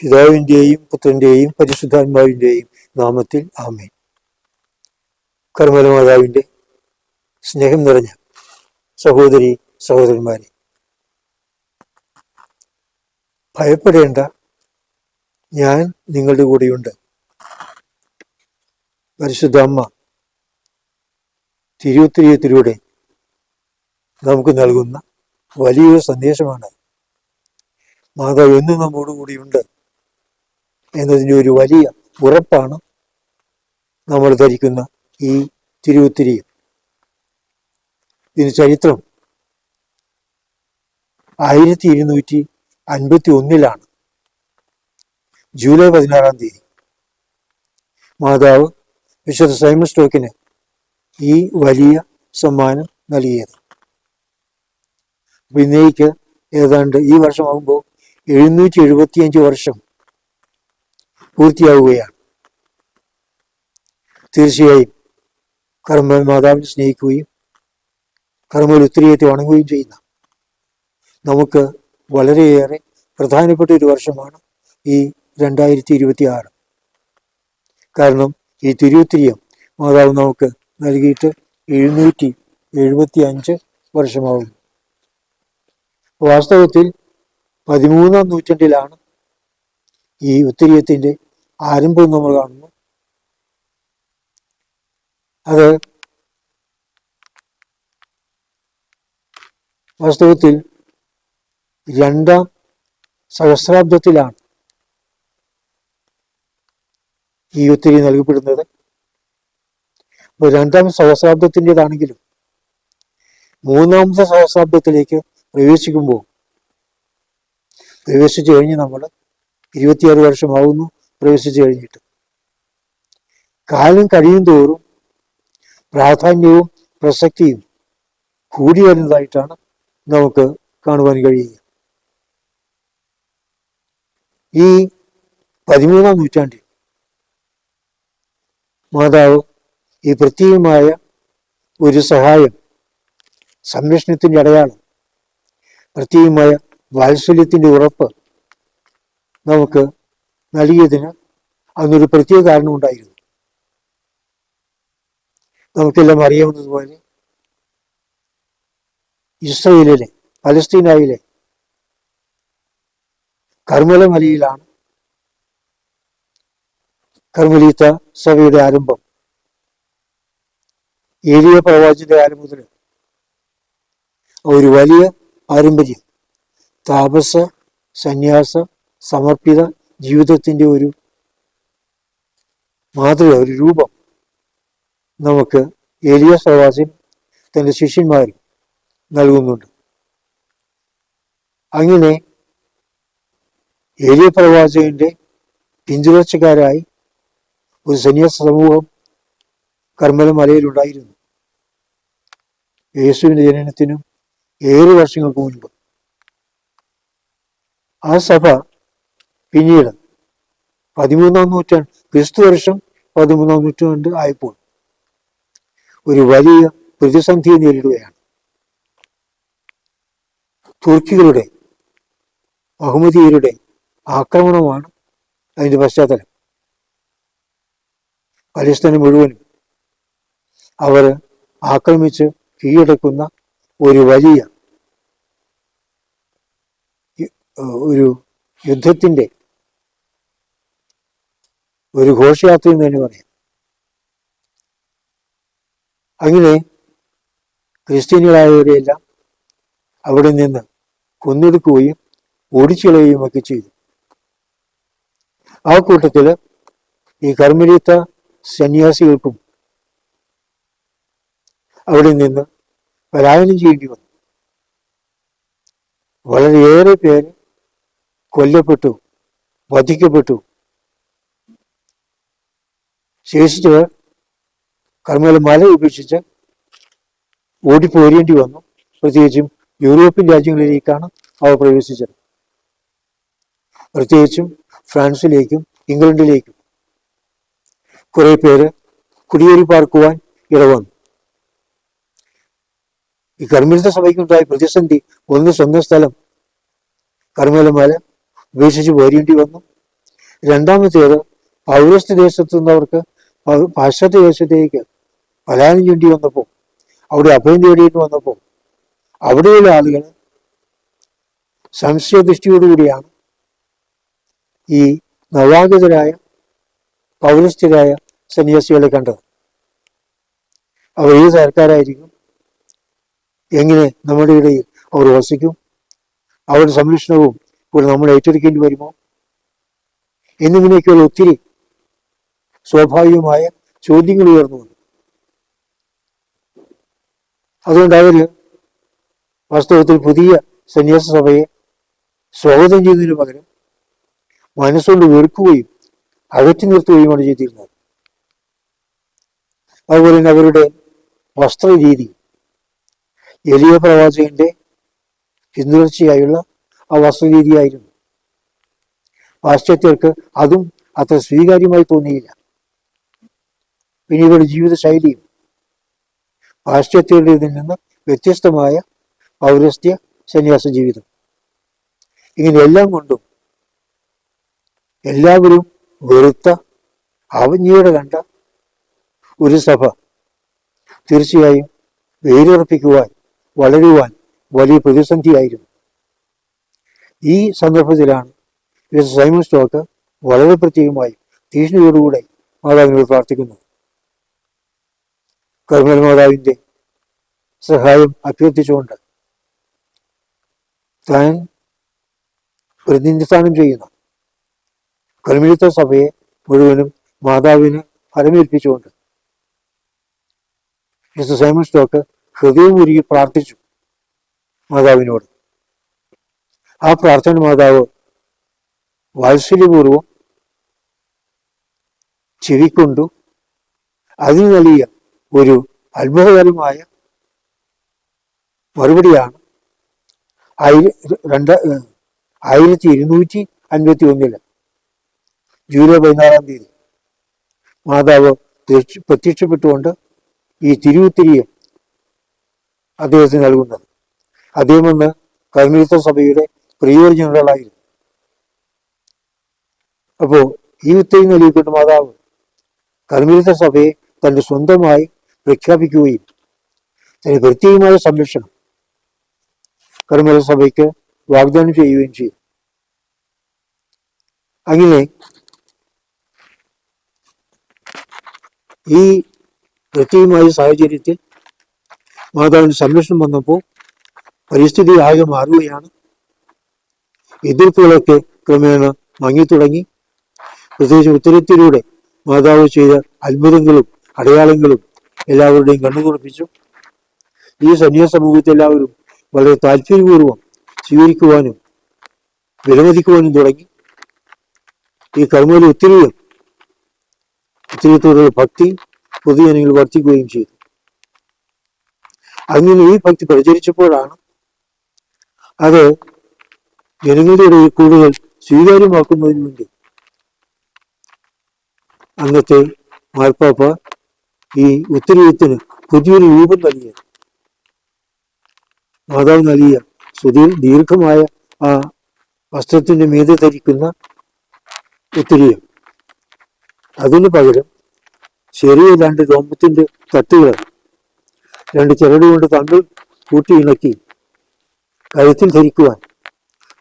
പിതാവിൻ്റെയും പുത്രൻ്റെയും പരിശുദ്ധാത്മാവിൻ്റെയും നാമത്തിൽ ആമേൻ. കർമ്മല മാതാവിൻ്റെ സ്നേഹം നിറഞ്ഞ സഹോദരി സഹോദരന്മാരെ, ഭയപ്പെടേണ്ട, ഞാൻ നിങ്ങളുടെ കൂടെയുണ്ട്. പരിശുദ്ധ അമ്മ തിരുവുത്തിരിയത്തിലൂടെ നമുക്ക് നൽകുന്ന വലിയൊരു സന്ദേശമാണ്. മാതാവ് എന്നും നമ്മോട് കൂടിയുണ്ട് എന്നതിൻ്റെ ഒരു വലിയ ഉറപ്പാണ് നമ്മൾ ധരിക്കുന്ന ഈ തിരുവുത്തിരിയും. ഇതിന് ചരിത്രം 1251 ജൂലൈ 16 മാതാവ് വിശുദ്ധ സൈമൺ സ്റ്റോക്കിന് ഈ വലിയ സമ്മാനം നൽകിയത്. ഇന്നേക്ക് ഏതാണ്ട് ഈ വർഷമാകുമ്പോൾ 775 വർഷം പൂർത്തിയാവുകയാണ്. തീർച്ചയായും കർമ്മൽ മാതാവിനെ സ്നേഹിക്കുകയും കർമ്മൽ ഉത്തരീയത്തെ വണങ്ങുകയും ചെയ്യുന്ന നമുക്ക് വളരെയേറെ പ്രധാനപ്പെട്ട ഒരു വർഷമാണ് ഈ 2026. കാരണം ഈ തിരുവുത്തിരിയം മാതാവ് നമുക്ക് നൽകിയിട്ട് 775 വർഷമാകുന്നു. വാസ്തവത്തിൽ 13-ാം നൂറ്റാണ്ടിലാണ് ഈ ഉത്തരീയത്തിൻ്റെ ആരംഭം നമ്മൾ കാണുന്നു. അത് വാസ്തവത്തിൽ 2-ാം സഹസ്രാബ്ദത്തിലാണ് ഈ ഉത്തരി നൽകപ്പെടുന്നത്. അപ്പോൾ 2-ാം സഹസ്രാബ്ദത്തിൻ്റെതാണെങ്കിലും 3-ാമത്തെ സഹസ്രാബ്ദത്തിലേക്ക് പ്രവേശിച്ചു കഴിഞ്ഞ് നമ്മൾ 26 വർഷമാകുന്നു പ്രവേശിച്ചു കഴിഞ്ഞിട്ട്. കാലം കഴിയും തോറും പ്രാധാന്യവും പ്രസക്തിയും കൂടി വരുന്നതായിട്ടാണ് നമുക്ക് കാണുവാൻ കഴിയുക. ഈ 13-ാം നൂറ്റാണ്ടിൽ മാതാവ് ഈ പ്രത്യേകമായ ഒരു സഹായം, സംരക്ഷണത്തിൻ്റെ അടയാളം, പ്രത്യേകമായ വാത്സല്യത്തിൻ്റെ ഉറപ്പ് നമുക്ക് നൽകിയതിന് അന്നൊരു പ്രത്യേക കാരണം ഉണ്ടായിരുന്നു. നമുക്കെല്ലാം അറിയാവുന്നതുപോലെ ഇസ്രയേലിലെ, പലസ്തീനായിലെ കർമ്മല മലയിലാണ് കർമ്മലീത്ത സഭയുടെ ആരംഭം. ഏലിയ പ്രവാചകന്റെ കാലം മുതൽ ഒരു വലിയ പാരമ്പര്യം, താപസ സന്യാസ സമർപ്പിത ജീവിതത്തിൻ്റെ ഒരു മാതൃക, ഒരു രൂപം നമുക്ക് ഏലിയ പ്രവാചകൻ തൻ്റെ ശിഷ്യന്മാരും നൽകുന്നുണ്ട്. അങ്ങനെ ഏലിയ പ്രവാചകന്റെ പിന്തുടർച്ചക്കാരായി ഒരു സന്യാസ സമൂഹം കർമ്മല മലയിലുണ്ടായിരുന്നു. യേശുവിൻ്റെ ജനനത്തിനും 7 വർഷങ്ങൾക്ക് മുൻപ്. ആ സഭ പിന്നീട് 13-ാം നൂറ്റാണ്ട്, ക്രിസ്തു വർഷം 13-ാം നൂറ്റാണ്ട് ആയപ്പോൾ ഒരു വലിയ പ്രതിസന്ധിയെ നേരിടുകയാണ്. തുർക്കികളുടെ, അഹമ്മദീയരുടെ ആക്രമണമാണ് അതിൻ്റെ പശ്ചാത്തലം. പലസ്തീൻ മുഴുവനും അവർ ആക്രമിച്ച് കീഴടക്കുന്ന ഒരു വലിയ ഒരു യുദ്ധത്തിൻ്റെ ഒരു ഘോഷയാത്ര എന്ന് തന്നെ പറയാം. അങ്ങനെ ക്രിസ്ത്യാനികളായവരെയെല്ലാം അവിടെ നിന്ന് കൊന്നെടുക്കുകയും ഓടിച്ചുകളയുകയും ഒക്കെ ചെയ്തു. ആ കൂട്ടത്തിൽ ഈ കർമ്മലീത്ത സന്യാസികൾക്കും അവിടെ നിന്ന് പലായനം ചെയ്യേണ്ടി വന്നു. വളരെയേറെ പേര് കൊല്ലപ്പെട്ടു, വധിക്കപ്പെട്ടു. ശേഷിച്ചവർ കർമ്മല മല ഉപേക്ഷിച്ച് ഓടിപ്പോരേണ്ടി വന്നു. പ്രത്യേകിച്ചും യൂറോപ്യൻ രാജ്യങ്ങളിലേക്കാണ് അവർ പ്രവേശിച്ചത്. പ്രത്യേകിച്ചും ഫ്രാൻസിലേക്കും ഇംഗ്ലണ്ടിലേക്കും കുറെ പേര് കുടിയേറി പാർക്കുവാൻ ഇടവന്നു. ഈ കർമ്മലിത സഭയ്ക്കുണ്ടായ പ്രതിസന്ധി, ഒന്ന് സ്വന്തം സ്ഥലം കർമ്മല മല ഉപേക്ഷിച്ച് പോരേണ്ടി വന്നു. രണ്ടാമത്തേത് പൗരസ്ത്യ ദേശത്തു നിന്നവർക്ക് പാശ്ചാത്യ ദേശത്തേക്ക് പലായനം ചെയ്യേണ്ടി വന്നപ്പോൾ, അവിടെ അഭയം തേടിയിട്ട് വന്നപ്പോൾ അവിടെയുള്ള ആളുകൾ സംശയദൃഷ്ടിയോടുകൂടിയാണ് ഈ നവാഗതരായ പൗരസ്ത്യരായ സന്യാസികളെ കണ്ടത്. അവർ ഏത് സർക്കാരായിരിക്കും, എങ്ങനെ നമ്മുടെ ഇടയിൽ അവർ വസിക്കും, അവരുടെ സംരക്ഷണവും ഇപ്പോൾ നമ്മൾ ഏറ്റെടുക്കേണ്ടി വരുമോ എന്നിങ്ങനെയൊക്കെയുള്ള ഒത്തിരി സ്വാഭാവികമായ ചോദ്യങ്ങൾ ഉയർന്നു വന്നു. അതുകൊണ്ട് അവര് വാസ്തവത്തിൽ പുതിയ സന്യാസ സഭയെ സ്വാഗതം ചെയ്യുന്നതിന് പകരം മനസ്സുകൊണ്ട് വെറുക്കുകയും അകറ്റി നിർത്തുകയുമാണ് ചെയ്തിരുന്നത്. അതുപോലെ തന്നെ അവരുടെ വസ്ത്രരീതി എലിയ പ്രവാചകന്റെ പിന്തുടർച്ചയായുള്ള ആ വസ്ത്രരീതിയായിരുന്നു. പാശ്ചാത്യർക്ക് അതും അത്ര സ്വീകാര്യമായി തോന്നിയില്ല. പിന്നെ ഇവരുടെ ജീവിത ശൈലിയും പാശ്ചാത്യരുടേതിൽ നിന്ന് വ്യത്യസ്തമായ പൗരസ്ത്യ സന്യാസ ജീവിതം, ഇങ്ങനെ എല്ലാം കൊണ്ടും എല്ലാവരും വെറുത്ത അവജ്ഞയോടെ കണ്ട ഒരു സഭ തീർച്ചയായും വേരുറപ്പിക്കുവാൻ, വളരുവാൻ വലിയ പ്രതിസന്ധിയായിരുന്നു. ഈ സന്ദർഭത്തിലാണ് സൈമൺ സ്റ്റോക്ക് വളരെ പ്രത്യേകമായി തീഷ്ണതയോടുകൂടെ മാതാവിനോട് പ്രാർത്ഥിക്കുന്നത്. കർമ്മൽ മാതാവിന്റെ സഹായം അഭ്യർത്ഥിച്ചുകൊണ്ട് താൻ പ്രതിനിധാനം ചെയ്യുന്ന കർമ്മിലിത്ത സഭയെ മുഴുവനും മാതാവിന് ഫലമേൽപ്പിച്ചുകൊണ്ട് മിസ്റ്റർ സൈമൺ സ്റ്റോക്ക് ഹൃദയം ഉരുകി പ്രാർത്ഥിച്ചു മാതാവിനോട്. ആ പ്രാർത്ഥന മാതാവ് വാത്സല്യപൂർവം ചെവിക്കൊണ്ടു. അതിന് നൽകിയ ഒരു അത്ഭുതകരമായ മറുപടിയാണ് 1251 ജൂലൈ 16 മാതാവ് പ്രത്യക്ഷപ്പെട്ടുകൊണ്ട് ഈ തിരുവുത്തിരിയും അദ്ദേഹത്തിന് നൽകുന്നത്. അദ്ദേഹം അന്ന് കർമ്മിലിത്ത സഭയുടെ പ്രിയർ ജനറലായിരുന്നു. അപ്പോ ഈ ഉത്തരി നൽകിക്കൊണ്ട് മാതാവ് കർമ്മിലിത്ത സഭയെ തന്റെ സ്വന്തമായി പ്രഖ്യാപിക്കുകയും തന്റെ പ്രത്യേകമായ സംരക്ഷണം കർമ്മിലിത്ത സഭയ്ക്ക് വാഗ്ദാനം ചെയ്യുകയും ചെയ്തു. അങ്ങനെ ഈ പ്രത്യേകമായ സാഹചര്യത്തിൽ മാതാവിന് സംരക്ഷണം വന്നപ്പോൾ പരിസ്ഥിതി ആകെ മാറുകയാണ്. എതിർപ്പുകളൊക്കെ ക്രമേണ മങ്ങിത്തുടങ്ങി. പ്രത്യേകിച്ച് ഉത്തരത്തിലൂടെ മാതാവ് ചെയ്ത അത്ഭുതങ്ങളും അടയാളങ്ങളും എല്ലാവരുടെയും കണ്ണു തുറപ്പിച്ചു. ഈ സന്യാസ സമൂഹത്തെ എല്ലാവരും വളരെ താല്പര്യപൂർവ്വം സ്വീകരിക്കുവാനും വിലമതിക്കുവാനും തുടങ്ങി. ഈ കർമ്മയിൽ ഒത്തിരിത്തോടുള്ള ഭക്തി പൊതുജനങ്ങൾ വർദ്ധിക്കുകയും ചെയ്തു. അങ്ങനെ ഈ ഭക്തി പ്രചരിച്ചപ്പോഴാണ് അത് ജനങ്ങളുടെ ഇടയിൽ കൂടുതൽ സ്വീകാര്യമാക്കുന്നതിന് വേണ്ടി അന്നത്തെ മാർപ്പാപ്പ ഈ ഉത്തരീയത്തിന് പുതിയൊരു രൂപം നൽകിയത്. മാതാവ് നൽകിയ ദീർഘമായ ആ വസ്ത്രത്തിന്റെ മീതെ ധരിക്കുന്ന ഉത്തരീയം, അതിന് പകരം ചെറിയ 2 രോമത്തിന്റെ തട്ടുകൾ 2 ചരടുകൊണ്ട് തമ്മിൽ കൂട്ടിയിണക്കി കഴുത്തിൽ ധരിക്കുവാൻ,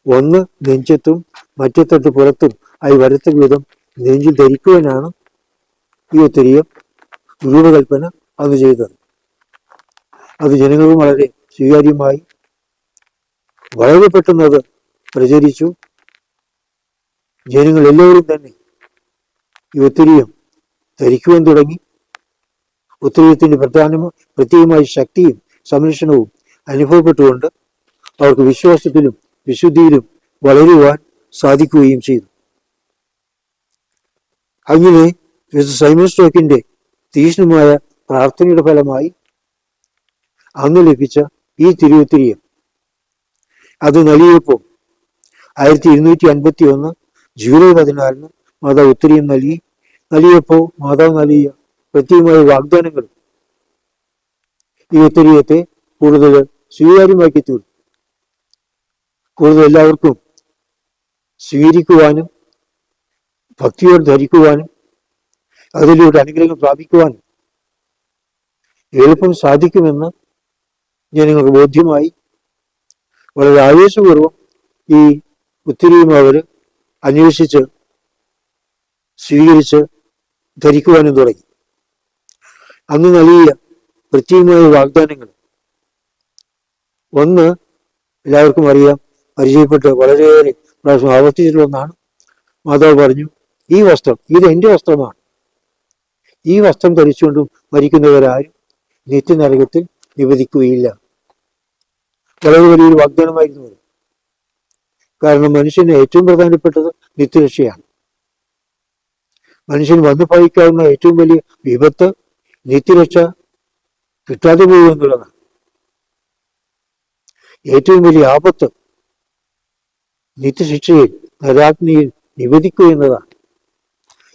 ഒന്ന് നെഞ്ചത്തും മറ്റേ തട്ട് പുറത്തും ആയി വരത്ത വിധം നെഞ്ചിൽ ധരിക്കുവാനാണ് ഈ ഉത്തരീയം രൂപകൽപ്പന അന്ന് ചെയ്തത്. അത് ജനങ്ങൾക്ക് വളരെ സ്വീകാര്യമായി. വളരെ പെട്ടെന്ന് അത് പ്രചരിച്ചു. ജനങ്ങൾ എല്ലാവരും തന്നെ ഈ ഉത്തരീയം ധരിക്കുവാൻ തുടങ്ങി. ഉത്തരീയത്തിന്റെ പ്രത്യേകമായ ശക്തിയും സംരക്ഷണവും അനുഭവപ്പെട്ടുകൊണ്ട് അവർക്ക് വിശ്വാസത്തിലും വിശുദ്ധിയിലും വളരുവാൻ സാധിക്കുകയും ചെയ്തു. അങ്ങനെ സൈമൺ സ്റ്റോക്കിന്റെ തീക്ഷ്ണമായ പ്രാർത്ഥനയുടെ ഫലമായി അന്ന് ലഭിച്ച ഈ തിരുവുത്തിരിയം അത് നൽകിയപ്പോൾ 1251 ജൂലൈ 14 മാതാവ് ഉത്തരീയം നൽകിയപ്പോൾ മാതാവ് നൽകിയ പ്രത്യേകമായ വാഗ്ദാനങ്ങളും ഈ ഉത്തരീയത്തെ കൂടുതൽ സ്വീകാര്യമാക്കി തീർന്നു. കൂടുതൽ എല്ലാവർക്കും സ്വീകരിക്കുവാനും ഭക്തിയോട് ധരിക്കുവാനും അതിലൂടെ അനുഗ്രഹം പ്രാപിക്കുവാനും എളുപ്പം സാധിക്കുമെന്ന് ജനങ്ങൾക്ക് ബോധ്യമായി. വളരെ ആവേശപൂർവം ഈ ഉത്തരയും അവർ അന്വേഷിച്ച് സ്വീകരിച്ച് ധരിക്കുവാനും തുടങ്ങി. അന്ന് നൽകിയ കൃത്യമായ വാഗ്ദാനങ്ങൾ ഒന്ന് എല്ലാവർക്കും അറിയാം, പരിചയപ്പെട്ട് വളരെയേറെ പ്രാവശ്യം ആവർത്തിച്ചിട്ടുള്ള ഒന്നാണ്. മാതാവ് പറഞ്ഞു, ഈ വസ്ത്രം ഇത് എൻ്റെ വസ്ത്രമാണ്, ഈ വസ്ത്രം ധരിച്ചുകൊണ്ട് മരിക്കുന്നവരാരും നിത്യനരകത്തിൽ നിവദിക്കുകയില്ല. വളരെ വലിയൊരു വാഗ്ദാനമായിരുന്നു അത്. കാരണം മനുഷ്യന് ഏറ്റവും പ്രധാനപ്പെട്ടത് നിത്യരക്ഷയാണ്. മനുഷ്യൻ വന്നു ഭവിക്കാവുന്ന ഏറ്റവും വലിയ വിപത്ത് നിത്യരക്ഷ കിട്ടാതെ പോകുക എന്നുള്ളതാണ്. ഏറ്റവും വലിയ ആപത്ത് നിത്യശിക്ഷയിൽ നരാഗ്നിയിൽ നിവദിക്കുക എന്നതാണ്.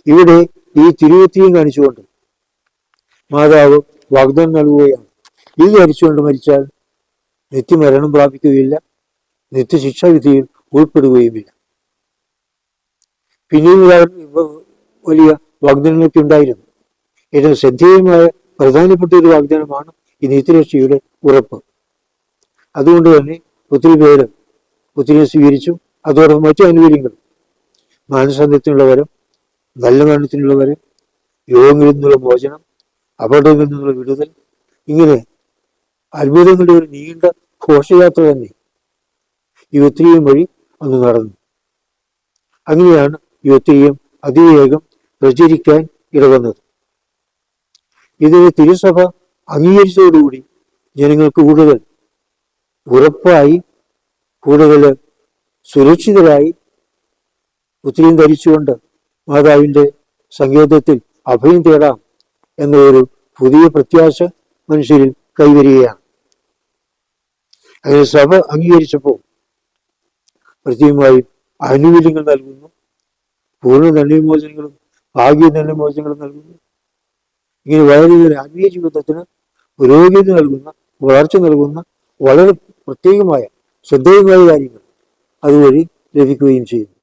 ഇവിടെ ഈ തിരുവത്തിയും കാണിച്ചുകൊണ്ട് മാതാവ് വാഗ്ദാനം നൽകുകയാണ്. ഇത് ധരിച്ചുകൊണ്ട് മരിച്ചാൽ നിത്യമരണം പ്രാപിക്കുകയില്ല, നിത്യശിക്ഷാവിധിയിൽ ഉൾപ്പെടുകയുമില്ല. പിന്നീട് വലിയ വാഗ്ദാനങ്ങളൊക്കെ ഉണ്ടായിരുന്നു. ഏറ്റവും ശ്രദ്ധേയമായ പ്രധാനപ്പെട്ട ഒരു വാഗ്ദാനമാണ് ഈ നിത്യരക്ഷയുടെ ഉറപ്പ്. അതുകൊണ്ട് തന്നെ ഒത്തിരി പേര് ഒത്തിരി സ്വീകരിച്ചു. അതോടൊപ്പം മറ്റു ആനുകൂല്യങ്ങൾ, മാനസാന്തരത്തിനുള്ള വരം, നല്ല മരണത്തിനുള്ള വരം, രോഗങ്ങളിൽ നിന്നുള്ള മോചനം, അപകടങ്ങളിൽ നിന്നുള്ള വിടുതൽ, ഇങ്ങനെ അത്ഭുതങ്ങളുടെ ഒരു നീണ്ട ഘോഷയാത്ര തന്നെ ഈ ഒത്തിരിയും വഴി അന്ന് നടന്നു. അങ്ങനെയാണ് ഈ ഒത്തിരിയും അതിവേഗം പ്രചരിക്കാൻ ഇടവന്നത്. ഇത് തിരുസഭ അംഗീകരിച്ചതോടുകൂടി ജനങ്ങൾക്ക് കൂടുതൽ ഉറപ്പായി, കൂടുതൽ സുരക്ഷിതരായി ഒത്തിരിയും ധരിച്ചുകൊണ്ട് മാതാവിൻ്റെ സങ്കേതത്തിൽ അഭയം തേടാം എന്നൊരു പുതിയ പ്രത്യാശ മനുഷ്യരിൽ കൈവരികയാണ്. അങ്ങനെ സഭ അംഗീകരിച്ചപ്പോൾ പ്രത്യേകമായും ആനുകൂല്യങ്ങൾ നൽകുന്നു, പൂർണ്ണ ദണ്ഡവിമോചനങ്ങളും ഭാഗ്യ ദണ്ഡവിമോചനങ്ങളും നൽകുന്നു. ഇങ്ങനെ വളരെയേറെ ആത്മീയ ജീവിതത്തിന് പുരോഗതി നൽകുന്ന, വളർച്ച നൽകുന്ന വളരെ പ്രത്യേകമായ ശ്രദ്ധേയമായ കാര്യങ്ങൾ അതുവഴി ലഭിക്കുകയും ചെയ്യുന്നു.